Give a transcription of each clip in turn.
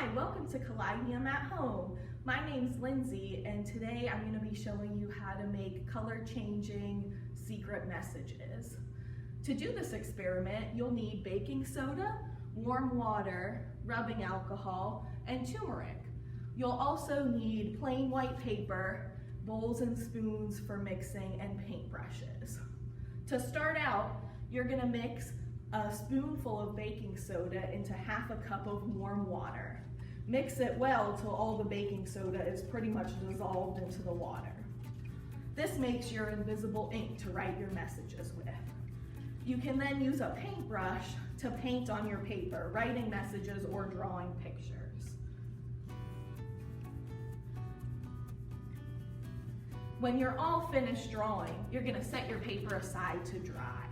Hi, welcome to Kaleideum at Home. My name's Lindsay, and today I'm going to be showing you how to make color-changing secret messages. To do this experiment, you'll need baking soda, warm water, rubbing alcohol, and turmeric. You'll also need plain white paper, bowls and spoons for mixing, and paintbrushes. To start out, you're going to mix a spoonful of baking soda into half a cup of warm water. Mix it well till all the baking soda is pretty much dissolved into the water. This makes your invisible ink to write your messages with. You can then use a paintbrush to paint on your paper, writing messages or drawing pictures. When you're all finished drawing, you're going to set your paper aside to dry.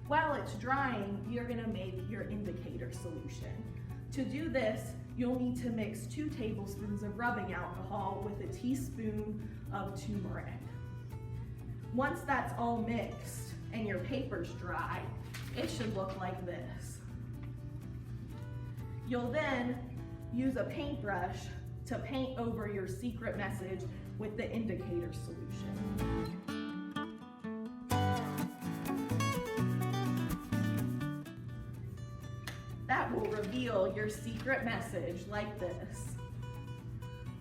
While it's drying, you're going to make your indicator solution. To do this, you'll need to mix 2 tablespoons of rubbing alcohol with a teaspoon of turmeric. Once that's all mixed and your paper's dry, it should look like this. You'll then use a paintbrush to paint over your secret message with the indicator solution. That will reveal your secret message like this.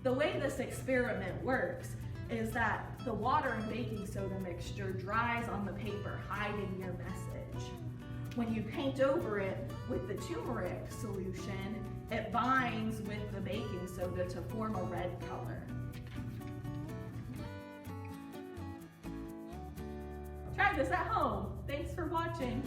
The way this experiment works is that the water and baking soda mixture dries on the paper, hiding your message. When you paint over it with the turmeric solution, it binds with the baking soda to form a red color. Try this at home. Thanks for watching.